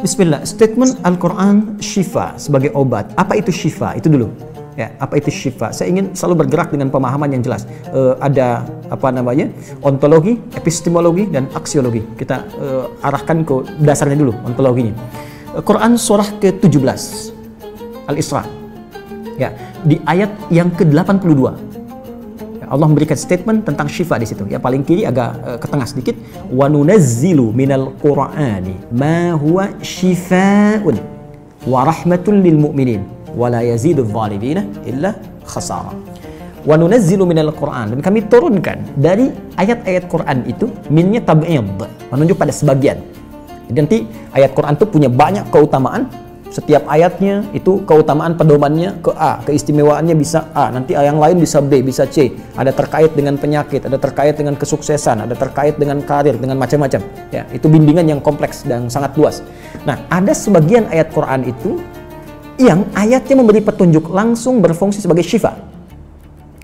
Bismillah, statement Al-Quran syifa sebagai obat. Apa itu syifa? Itu dulu. Ya, apa itu syifa? Saya ingin selalu bergerak dengan pemahaman yang jelas. Ada apa namanya? Ontologi, epistemologi, dan aksiologi. Kita arahkan ke dasarnya dulu, ontologinya. Quran surah ke-17 Al-Isra. Ya, di ayat yang ke-82. Allah memberikan statement tentang syifa di situ. Ya, paling kiri agak ke tengah sedikit. Wa nunazzilu minal Qur'ani ma huwa syifaa'un wa rahmatun lil mu'minin wa la yazidul zalimina illa khasara. Wa nunazzilu minal Qur'an, dan kami turunkan dari ayat-ayat Quran itu, minnya tab'id, menunjuk pada sebagian. Jadi nanti ayat Quran itu punya banyak keutamaan. Setiap ayatnya itu keutamaan pedomannya ke A, keistimewaannya bisa A, nanti yang lain bisa B, bisa C. Ada terkait dengan penyakit, ada terkait dengan kesuksesan, ada terkait dengan karir, dengan macam-macam. Ya, itu bimbingan yang kompleks dan sangat luas. Nah, ada sebagian ayat Quran itu yang ayatnya memberi petunjuk langsung berfungsi sebagai syifa.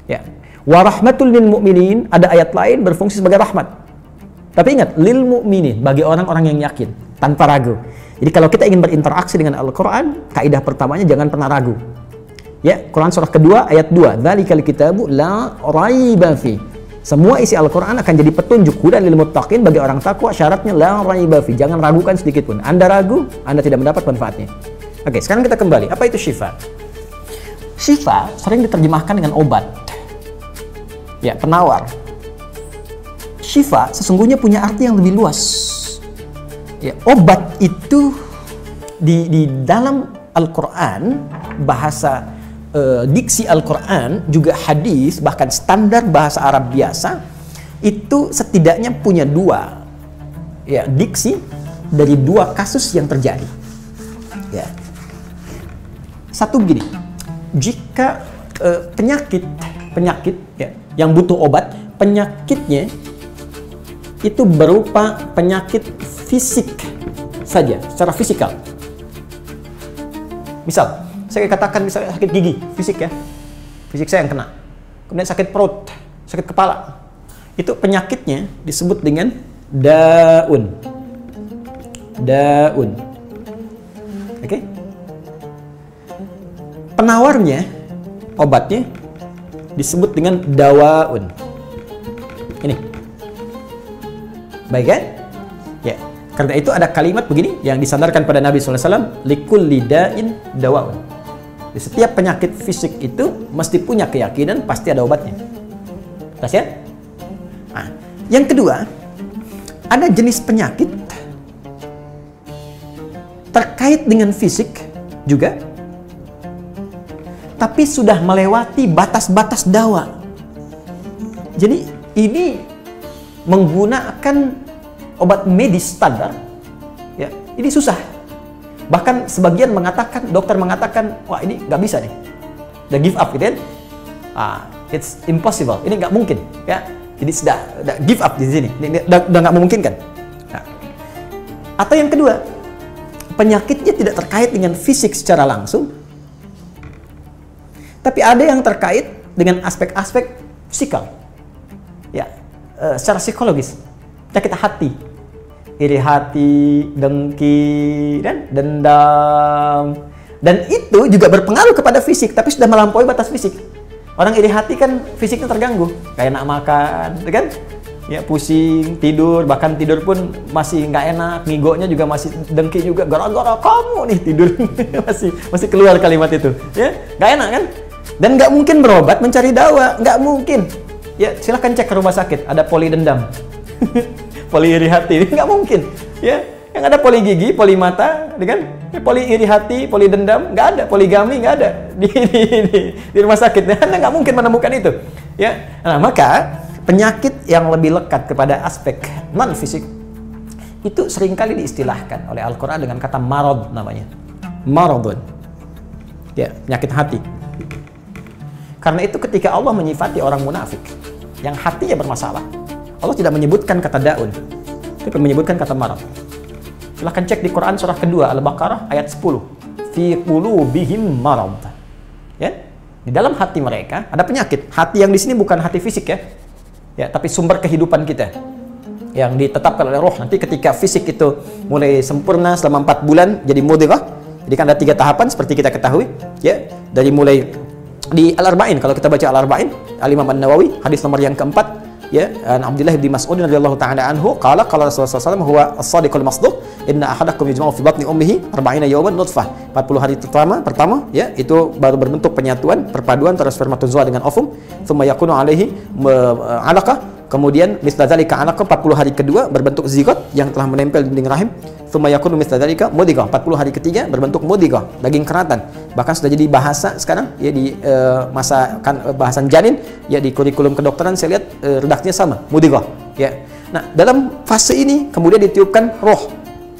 Ya. Wa rahmatul lil mu'minin, ada ayat lain berfungsi sebagai rahmat. Tapi ingat, lil mu'minin, bagi orang-orang yang yakin, tanpa ragu. Jadi kalau kita ingin berinteraksi dengan Al-Quran, kaidah pertamanya jangan pernah ragu. Ya, Quran surah kedua ayat 2. Dzalikal kitabu la raiba fi. Semua isi Al-Quran akan jadi petunjuk hudan lil muttaqin, bagi orang takwa, syaratnya la raiba fi. Jangan ragukan sedikit pun. Anda ragu, Anda tidak mendapat manfaatnya. Oke, sekarang kita kembali. Apa itu syifa? Syifa sering diterjemahkan dengan obat. Ya, penawar. Syifa sesungguhnya punya arti yang lebih luas. Ya, obat itu di dalam Al-Quran, bahasa diksi Al-Quran, juga hadis, bahkan standar bahasa Arab biasa, itu setidaknya punya dua ya, diksi dari dua kasus yang terjadi. Ya. Satu begini, jika penyakit ya, yang butuh obat, penyakitnya itu berupa penyakit fisik saja, secara fisikal. Misal, saya katakan misalnya sakit gigi, fisik ya, fisik saya yang kena. Kemudian sakit perut, sakit kepala. Itu penyakitnya disebut dengan daun. Daun. Oke? Penawarnya, obatnya disebut dengan dawaun. Ini. Baik kan? Ya. Karena itu ada kalimat begini yang disandarkan pada Nabi SAW, likulli da'in dawaun. Di setiap penyakit fisik itu mesti punya keyakinan pasti ada obatnya. Tas ya? Nah, yang kedua, ada jenis penyakit terkait dengan fisik juga, tapi sudah melewati batas-batas dawa. Jadi ini menggunakan obat medis standar, ya, ini susah. Bahkan sebagian mengatakan, dokter mengatakan, wah ini nggak bisa nih, udah give up gitu kan? It's impossible, ini nggak mungkin, ya. Jadi sudah give up di sini, ini udah nggak memungkinkan. Nah. Atau yang kedua, penyakitnya tidak terkait dengan fisik secara langsung, tapi ada yang terkait dengan aspek-aspek psikal, ya, secara psikologis, penyakit hati. Iri hati, dengki, dan dendam. Dan itu juga berpengaruh kepada fisik, tapi sudah melampaui batas fisik. Orang iri hati kan fisiknya terganggu, kayak enak makan, kan? Ya, pusing, tidur, bahkan tidur pun masih nggak enak, ngigonya juga masih dengki juga, gara-gara kamu nih tidur. masih keluar kalimat itu, ya, nggak enak kan? Dan nggak mungkin berobat mencari dawa, nggak mungkin. Ya, silahkan cek ke rumah sakit, ada poli dendam. Poli iri hati, nggak mungkin, ya. Yang ada poli gigi, poli mata, kan? Poli iri hati, poli dendam, nggak ada. Poligami nggak ada di rumah sakit. Anda nggak mungkin menemukan itu, ya. Nah, maka penyakit yang lebih lekat kepada aspek non fisik itu seringkali diistilahkan oleh Al-Quran dengan kata marad, namanya maradun, ya, penyakit hati. Karena itu ketika Allah menyifati orang munafik yang hatinya bermasalah, Allah tidak menyebutkan kata daun, tapi menyebutkan kata marad. Silahkan cek di Quran surah kedua Al-Baqarah ayat 10. Fi qulubihim marad. Ya, di dalam hati mereka ada penyakit. Hati yang di sini bukan hati fisik ya. Ya, tapi sumber kehidupan kita. yang ditetapkan oleh roh. Nanti ketika fisik itu mulai sempurna selama 4 bulan jadi mudghah. Jadi kan ada 3 tahapan seperti kita ketahui, ya. Dari mulai di Al-Arba'in, kalau kita baca Al-Arba'in, Al-Imam An-Nawawi, hadis nomor yang keempat, ya, Abdullah bin Mas'ud radhiyallahu ta'ala anhu qala qala Rasulullah SAW huwa as-sadiqul masduq inna ahadakum yajma'u fi batni ummihi 40 yawman nutfah. 40 hari pertama ya, itu baru berbentuk penyatuan, perpaduan antara spermatozoa dengan ovum, thumma yakunu alaihi 'alaqah, kemudian misla dzalika 'alaqah, 40 hari kedua berbentuk zigot yang telah menempel di dinding rahim, thumma yakunu misla dzalika mudghah, 40 hari ketiga berbentuk mudghah, daging keratan. Bahkan sudah jadi bahasa sekarang ya di masa bahasan janin ya, di kurikulum kedokteran saya lihat redaksinya sama, mudghah ya. Nah, dalam fase ini kemudian ditiupkan roh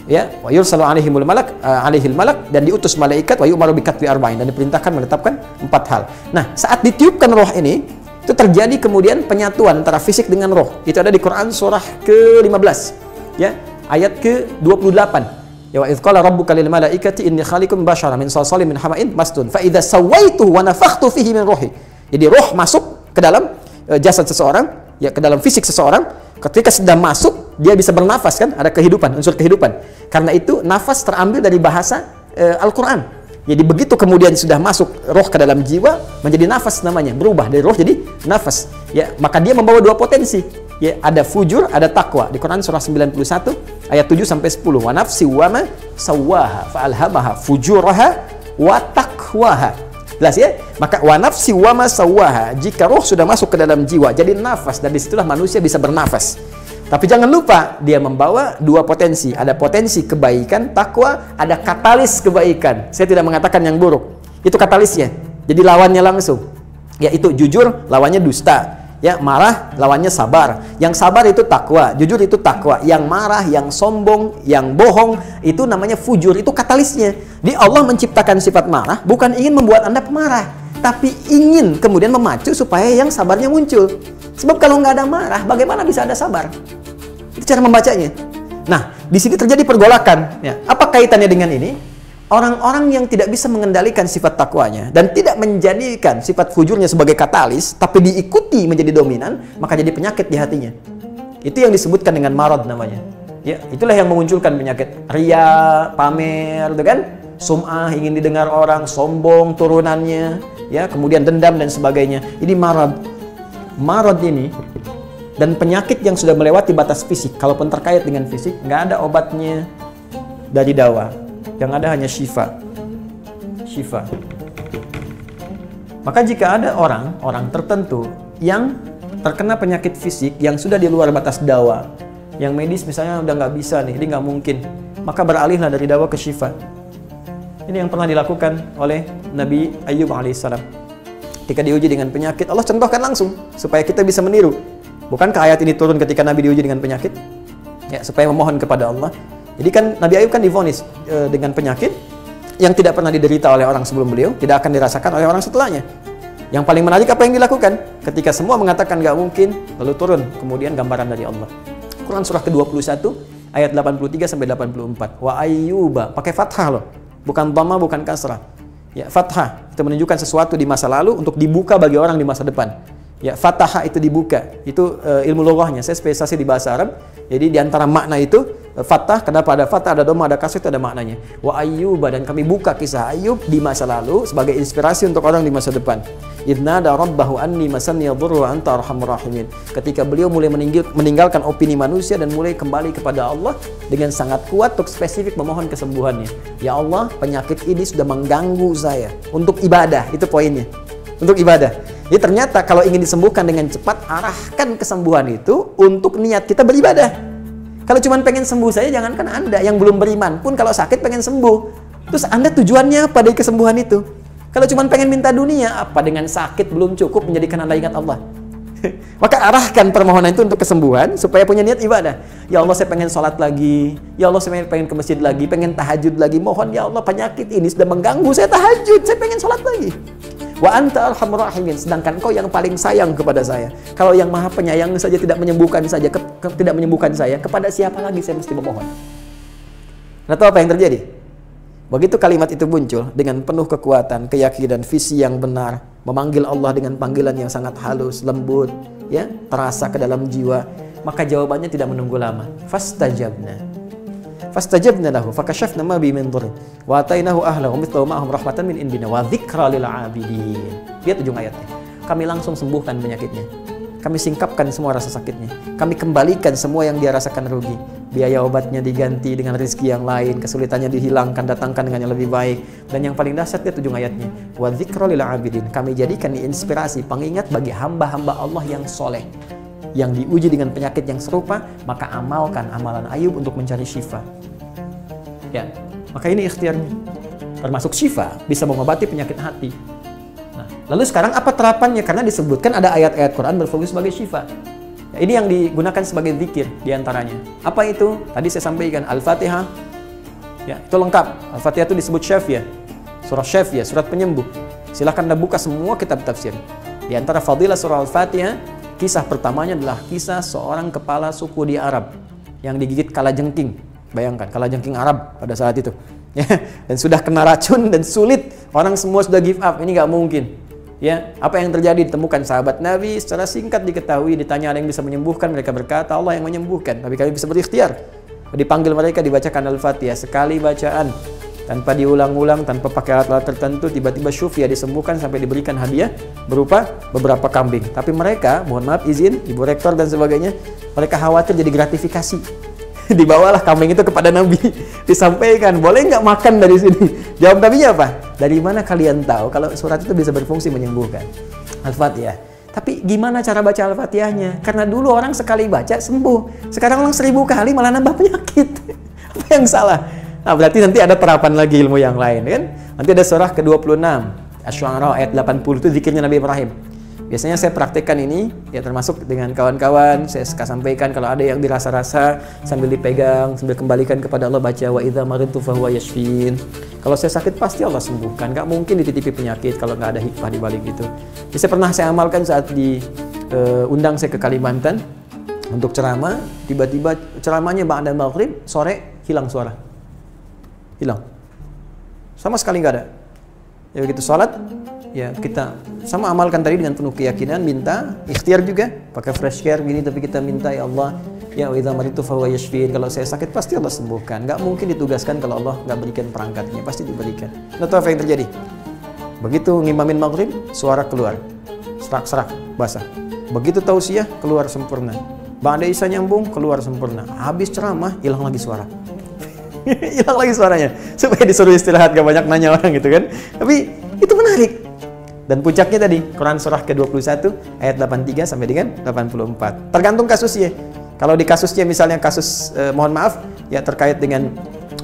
ya, wa yursalu alaihimul malak, alaihil malak, dan diutus malaikat, wa yu'maru bi katbi arba'in, dan diperintahkan menetapkan 4 hal. Nah, saat ditiupkan roh ini itu terjadi kemudian penyatuan antara fisik dengan roh. Itu ada di Quran surah ke-15 ya, ayat ke-28. Ya, wa idz qala rabbuka lil malaikati inni khaliqun basyara min salsalin min hama'in masnun fa idza sawaituhu wa nafakhtu fihi min ruhi. Jadi roh masuk ke dalam jasad seseorang, ya, ke dalam fisik seseorang. Ketika sudah masuk, dia bisa bernafas, kan? Ada kehidupan, unsur kehidupan. Karena itu nafas terambil dari bahasa Al-Quran. Jadi begitu kemudian sudah masuk roh ke dalam jiwa, menjadi nafas namanya, berubah dari roh jadi nafas. Ya, maka dia membawa 2 potensi. Ya, ada fujur, ada takwa. Di Quran surah 91 ayat 7 sampai 10. Wa nafsi wa ma sawwaha fa alhamaha fujuraha wa taqwaha. Jelas ya? Maka wa nafsi wa ma sawwaha, jika roh sudah masuk ke dalam jiwa jadi nafas, dan disitulah manusia bisa bernafas. Tapi jangan lupa dia membawa 2 potensi. Ada potensi kebaikan, takwa, ada katalis kebaikan. Saya tidak mengatakan yang buruk. Itu katalisnya. Jadi lawannya langsung. Yaitu jujur, lawannya dusta. Ya, marah lawannya sabar. Yang sabar itu takwa, jujur itu takwa. Yang marah, yang sombong, yang bohong itu namanya fujur, itu katalisnya. Di Allah menciptakan sifat marah bukan ingin membuat Anda pemarah, tapi ingin kemudian memacu supaya yang sabarnya muncul. Sebab kalau nggak ada marah, bagaimana bisa ada sabar? Itu cara membacanya. Nah, di sini terjadi pergolakan. Ya, apa kaitannya dengan ini? Orang-orang yang tidak bisa mengendalikan sifat takwanya dan tidak menjadikan sifat fujurnya sebagai katalis, tapi diikuti menjadi dominan, maka jadi penyakit di hatinya. Itu yang disebutkan dengan marad namanya. Ya, itulah yang memunculkan penyakit ria, pamer, gitu kan? Sum'ah, ingin didengar orang, sombong turunannya, ya, kemudian dendam dan sebagainya. Ini marad. Marad ini dan penyakit yang sudah melewati batas fisik, kalaupun terkait dengan fisik, nggak ada obatnya dari dawa. Yang ada hanya syifa. Maka jika ada orang tertentu yang terkena penyakit fisik yang sudah di luar batas dawa, yang medis misalnya udah nggak bisa nih, ini nggak mungkin, maka beralihlah dari dawa ke syifa. Ini yang pernah dilakukan oleh Nabi Ayyub alaihissalam. Ketika diuji dengan penyakit, Allah contohkan langsung supaya kita bisa meniru. Bukankah ayat ini turun ketika Nabi diuji dengan penyakit? Ya, supaya memohon kepada Allah. Jadi kan Nabi Ayub kan divonis dengan penyakit yang tidak pernah diderita oleh orang sebelum beliau, tidak akan dirasakan oleh orang setelahnya. Yang paling menarik apa yang dilakukan? Ketika semua mengatakan nggak mungkin, lalu turun kemudian gambaran dari Allah. Quran surah ke-21 ayat 83 sampai 84. Wa ayyuba, pakai fathah loh, bukan dhamma, bukan kasrah. Ya, fathah itu menunjukkan sesuatu di masa lalu untuk dibuka bagi orang di masa depan. Ya, fathah itu dibuka. Itu ilmu lughahnya. Saya spesialisasi di bahasa Arab. Jadi di antara makna itu fathah, kenapa ada fathah, ada dhamma, ada kasrah, itu ada maknanya. Wa ayyuba, dan kami buka kisah Ayub di masa lalu sebagai inspirasi untuk orang di masa depan. Idnada rabbahu anni masanni yadhurru wa anta arhamur rahimin. Ketika beliau mulai meninggalkan opini manusia dan mulai kembali kepada Allah dengan sangat kuat untuk spesifik memohon kesembuhannya. Ya Allah, penyakit ini sudah mengganggu saya. Untuk ibadah, itu poinnya. Untuk ibadah. Jadi ternyata kalau ingin disembuhkan dengan cepat, arahkan kesembuhan itu untuk niat kita beribadah. Kalau cuma pengen sembuh saja, jangankan Anda yang belum beriman pun kalau sakit pengen sembuh. Terus Anda tujuannya apa dari kesembuhan itu? Kalau cuma pengen minta dunia, apa dengan sakit belum cukup menjadikan Anda ingat Allah? Maka arahkan permohonan itu untuk kesembuhan supaya punya niat ibadah. Ya Allah, saya pengen sholat lagi. Ya Allah, saya pengen ke masjid lagi, pengen tahajud lagi. Mohon ya Allah, penyakit ini sudah mengganggu saya tahajud, saya pengen sholat lagi. Wa anta arhamur rahimin, sedangkan Engkau yang paling sayang kepada saya. Kalau yang Maha Penyayang saja tidak menyembuhkan saya, kepada siapa lagi saya mesti memohon? Nah, tahu apa yang terjadi? Begitu kalimat itu muncul dengan penuh kekuatan, keyakinan, visi yang benar, memanggil Allah dengan panggilan yang sangat halus, lembut, ya, terasa ke dalam jiwa, Maka jawabannya tidak menunggu lama. Fastajabna lahu fakashafna ma bi min dhurrin wa atainahu ahlahu mithlahu ma'ahum rahmatan min indina wa dzikra lil 'abidin. Lihat ujung ayatnya. Kami langsung sembuhkan penyakitnya. Kami singkapkan semua rasa sakitnya. Kami kembalikan semua yang dia rasakan rugi. Biaya obatnya diganti dengan rezeki yang lain, kesulitannya dihilangkan, datangkan dengan yang lebih baik. Dan yang paling dahsyat lihat ujung ayatnya. Wa dzikra lil 'abidin. Kami jadikan inspirasi, pengingat bagi hamba-hamba Allah yang soleh, yang diuji dengan penyakit yang serupa, maka amalkan amalan Ayub untuk mencari syifa. Ya, maka ini ikhtiarnya. Termasuk syifa, bisa mengobati penyakit hati. Nah, lalu sekarang apa terapannya? Karena disebutkan ada ayat-ayat Quran berfungsi sebagai syifa. Ya, ini yang digunakan sebagai zikir diantaranya. Apa itu? Tadi saya sampaikan Al-Fatihah. Ya, itu lengkap. Al-Fatihah itu disebut syafiyah. Surah syafiyah, surat penyembuh. Silahkan Anda buka semua kitab tafsir. Di antara fadilah surah Al-Fatihah, kisah pertamanya adalah kisah seorang kepala suku di Arab yang digigit kalajengking. Bayangkan, kalajengking Arab pada saat itu. Ya, dan sudah kena racun dan sulit. Orang semua sudah give up, ini nggak mungkin. Ya, apa yang terjadi? Ditemukan sahabat Nabi, secara singkat diketahui, ditanya ada yang bisa menyembuhkan, mereka berkata Allah yang menyembuhkan, tapi kami bisa berikhtiar. Dipanggil mereka, dibacakan Al-Fatihah, sekali bacaan, tanpa diulang-ulang, tanpa pakai alat-alat tertentu, tiba-tiba syufia disembuhkan sampai diberikan hadiah berupa beberapa kambing. Tapi mereka, mohon maaf izin, Ibu Rektor dan sebagainya, mereka khawatir jadi gratifikasi. Dibawalah kambing itu kepada Nabi, disampaikan, boleh nggak makan dari sini? Jawab Nabinya apa? Dari mana kalian tahu kalau surat itu bisa berfungsi menyembuhkan? Al-Fatihah. Tapi gimana cara baca Al-Fatihahnya? Karena dulu orang sekali baca sembuh, sekarang orang 1000 kali malah nambah penyakit. Apa yang salah? Nah, berarti nanti ada terapan lagi ilmu yang lain, kan? Nanti ada surah ke-26, Asy-Syu'ara ayat 80, itu zikirnya Nabi Ibrahim. Biasanya saya praktekkan ini, ya termasuk dengan kawan-kawan, saya sampaikan kalau ada yang dirasa-rasa sambil dipegang, sambil kembalikan kepada Allah, baca wa idza maridtu fahuwa yashfin. Kalau saya sakit pasti Allah sembuhkan, nggak mungkin dititipi penyakit kalau nggak ada hikmah di balik itu. Jadi saya amalkan saat diundang saya ke Kalimantan untuk ceramah, tiba-tiba ceramahnya ba'da maghrib, sore hilang suara. Hilang. Sama sekali nggak ada. Ya begitu salat, ya kita sama amalkan tadi dengan penuh keyakinan, minta ikhtiar juga pakai fresh care gini, tapi kita minta ya Allah, ya wa idza maridtu fahuwa yashfin, kalau saya sakit pasti Allah sembuhkan. Nggak mungkin ditugaskan kalau Allah nggak berikan perangkatnya, pasti diberikan. Nah, tahu apa yang terjadi? Begitu ngimamin maghrib, suara keluar serak-serak basah. Begitu tausiah, keluar sempurna. Ba'da isya nyambung, keluar sempurna. Habis ceramah, hilang lagi suara. Hilang lagi suaranya, supaya disuruh istirahat, gak banyak nanya orang gitu kan. Tapi itu menarik. Dan puncaknya tadi Quran surah ke-21 ayat 83 sampai dengan 84. Tergantung kasusnya. Kalau di kasusnya misalnya kasus mohon maaf ya terkait dengan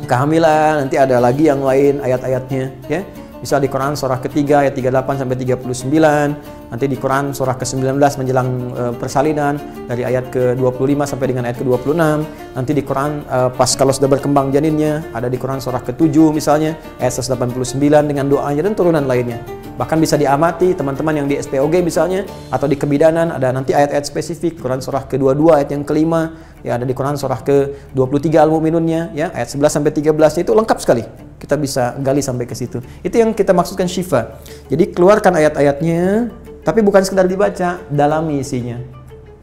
kehamilan, nanti ada lagi yang lain ayat-ayatnya ya. Misal di Quran surah ketiga ayat 38 sampai 39, nanti di Quran surah ke-19 menjelang persalinan dari ayat ke-25 sampai dengan ayat ke-26, nanti di Quran pas kalau sudah berkembang janinnya, ada di Quran surah ke-7 misalnya ayat 189 dengan doanya dan turunan lainnya. Bahkan bisa diamati teman-teman yang di SPOG misalnya atau di kebidanan, ada nanti ayat-ayat spesifik Quran surah ke-22 ayat yang kelima, ya ada di Quran surah ke-23 Al-Mu'minunnya ya ayat 11 sampai 13 itu lengkap sekali. Kita bisa gali sampai ke situ. Itu yang kita maksudkan syifa. Jadi keluarkan ayat-ayatnya, tapi bukan sekedar dibaca, dalami isinya.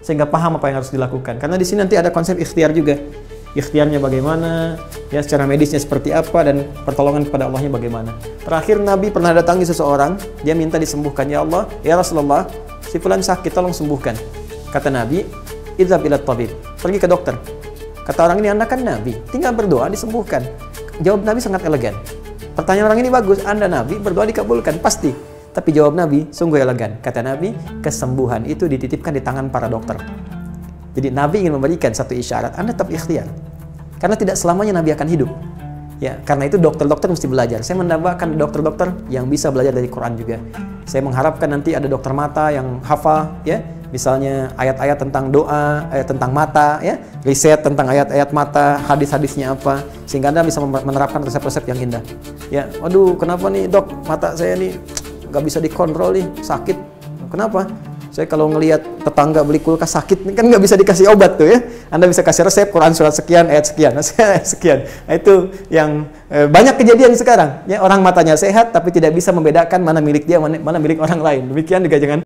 Sehingga paham apa yang harus dilakukan. Karena di sini nanti ada konsep ikhtiar juga. Ikhtiarnya bagaimana, ya secara medisnya seperti apa, dan pertolongan kepada Allahnya bagaimana. Terakhir Nabi pernah datangi seseorang, dia minta disembuhkan. Ya Allah, ya Rasulullah, si fulan sakit, tolong sembuhkan. Kata Nabi, idhab ila tabib, pergi ke dokter. Kata orang ini, Anda kan Nabi, tinggal berdoa disembuhkan. Jawab Nabi sangat elegan. Pertanyaan orang ini bagus, Anda Nabi, berdoa dikabulkan, pasti. Tapi jawab Nabi sungguh elegan. Kata Nabi, kesembuhan itu dititipkan di tangan para dokter. Jadi Nabi ingin memberikan satu isyarat, Anda tetap ikhtiar. Karena tidak selamanya Nabi akan hidup. Ya, karena itu dokter-dokter mesti belajar. Saya menambahkan dokter-dokter yang bisa belajar dari Quran juga. Saya mengharapkan nanti ada dokter mata yang hafal, ya. Misalnya ayat-ayat tentang doa, ayat tentang mata, ya, riset tentang ayat-ayat mata, hadis-hadisnya apa, sehingga Anda bisa menerapkan resep-resep yang indah. Ya, waduh, kenapa nih dok, mata saya nih nggak bisa dikontrol nih, sakit. Kenapa? Saya kalau ngelihat tetangga beli kulkas sakit, kan nggak bisa dikasih obat tuh ya. Anda bisa kasih resep Quran surat sekian, ayat sekian, ayat sekian. Nah, itu yang banyak kejadian sekarang. Ya, orang matanya sehat tapi tidak bisa membedakan mana milik dia, mana milik orang lain. Demikian juga jangan